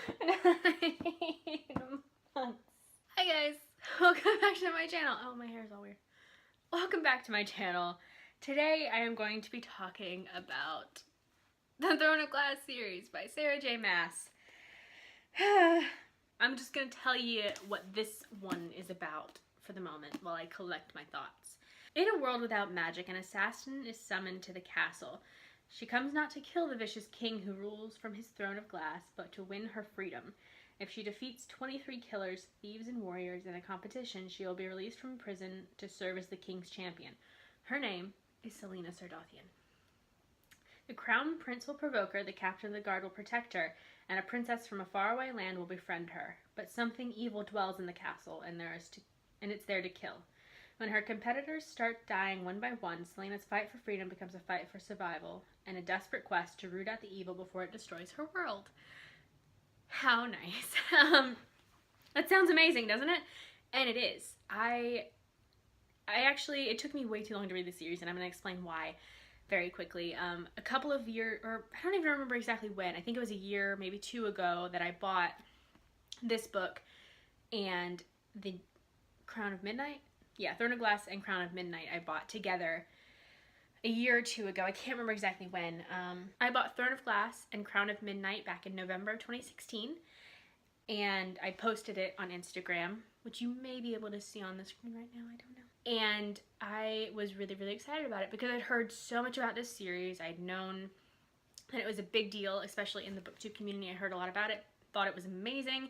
Hi guys, welcome back to my channel. Oh, my hair is all weird. Welcome back to my channel. Today I am going to be talking about the Throne of Glass series by Sarah J Maas. I'm just going to tell you what this one is about for the moment while I collect my thoughts. In a world without magic, an assassin is summoned to the castle. She comes not to kill the vicious king who rules from his throne of glass, but to win her freedom. If she defeats 23 killers, thieves, and warriors in a competition, she will be released from prison to serve as the king's champion. Her name is Selena Sardothien. The crown prince will provoke her, the captain of the guard will protect her, and a princess from a faraway land will befriend her. But something evil dwells in the castle, and it's there to kill. When her competitors start dying one by one, Selena's fight for freedom becomes a fight for survival, and a desperate quest to root out the evil before it destroys her world. How nice. That sounds amazing, doesn't it? And it is. I actually, it took me way too long to read the series, and I'm going to explain why very quickly. A couple of years, or I don't even remember exactly when, I think it was a year, maybe two ago, that I bought this book and the Crown of Midnight. Yeah, Throne of Glass and Crown of Midnight I bought together a year or two ago. I can't remember exactly when. I bought Throne of Glass and Crown of Midnight back in November of 2016, and I posted it on Instagram, which you may be able to see on the screen right now, I don't know. And I was really, really excited about it because I'd heard so much about this series. I'd known that it was a big deal, especially in the booktube community. I heard a lot about it, thought it was amazing.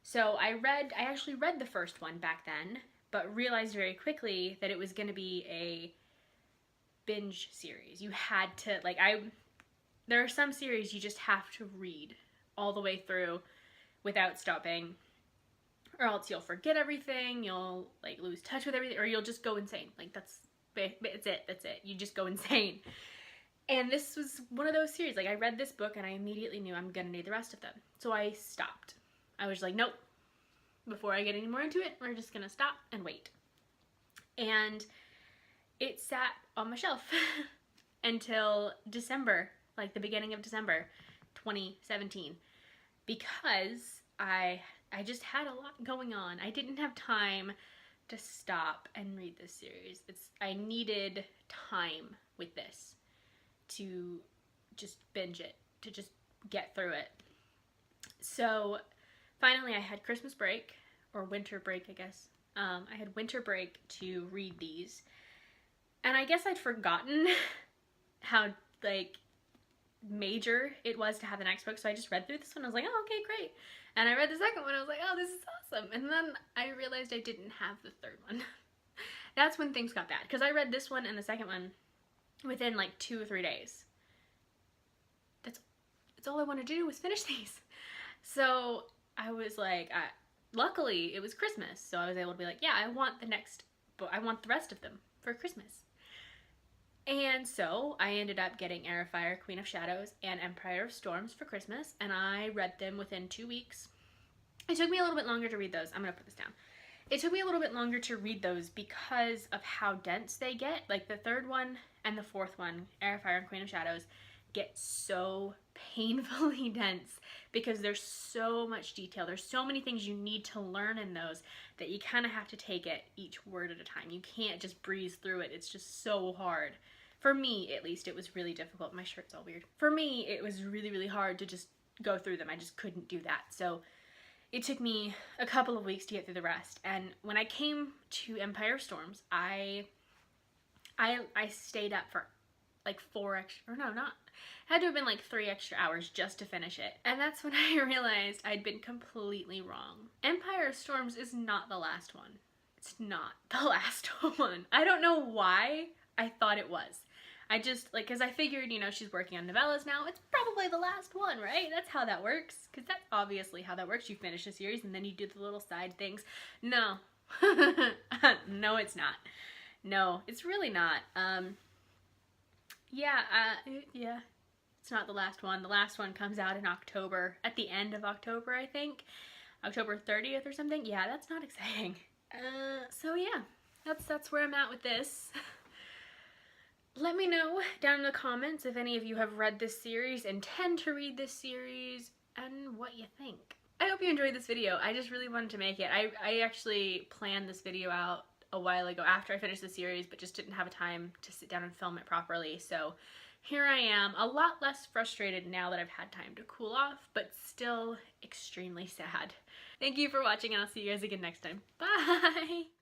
So I actually read the first one back then, but realized very quickly that it was going to be a binge series. You had to, there are some series you just have to read all the way through without stopping, or else you'll forget everything, you'll lose touch with everything, or you'll just go insane. That's it. You just go insane. And this was one of those series. I read this book and I immediately knew I'm gonna need the rest of them. So I stopped. I was like, nope. Before I get any more into it, we're just gonna stop and wait. And it sat on my shelf until December, the beginning of December 2017, because I just had a lot going on. I didn't have time to stop and read this series. I needed time with this to just binge it, to just get through it. So finally I had Christmas break, or winter break, I guess. I had winter break to read these. And I guess I'd forgotten how, major it was to have the next book, so I just read through this one. I was like, oh, okay, great. And I read the second one, I was like, oh, this is awesome. And then I realized I didn't have the third one. That's when things got bad, because I read this one and the second one within 2 or 3 days. That's all I wanted to do was finish these. So I was like, luckily it was Christmas, so I was able to be like, yeah, I want the next book, I want the rest of them for Christmas. And so I ended up getting Heir of Fire, Queen of Shadows, and Empire of Storms for Christmas, and I read them within 2 weeks. It took me a little bit longer to read those. I'm going to put this down. It took me a little bit longer to read those because of how dense they get. The third one and the fourth one, Heir of Fire and Queen of Shadows, get so painfully dense because there's so much detail. There's so many things you need to learn in those that you kind of have to take it each word at a time. You can't just breeze through it. It's just so hard. For me, at least, it was really difficult. My shirt's all weird. For me, it was really, really hard to just go through them. I just couldn't do that. So it took me a couple of weeks to get through the rest. And when I came to Empire of Storms, I stayed up for 4 extra, or no, not, it had to have been 3 extra hours just to finish it. And that's when I realized I'd been completely wrong. Empire of Storms is not the last one. It's not the last one. I don't know why I thought it was. I just, because I figured, she's working on novellas now, it's probably the last one, right? That's how that works, because that's obviously how that works. You finish a series and then you do the little side things. No. No, it's not. No, it's really not. Yeah, it's not the last one. The last one comes out in October, at the end of October, I think. October 30th or something. Yeah, that's not exciting. So yeah, that's where I'm at with this. Let me know down in the comments if any of you have read this series, intend to read this series, and what you think. I hope you enjoyed this video. I just really wanted to make it. I actually planned this video out a while ago after I finished the series, but just didn't have time to sit down and film it properly. So here I am, a lot less frustrated now that I've had time to cool off, but still extremely sad. Thank you for watching, and I'll see you guys again next time. Bye!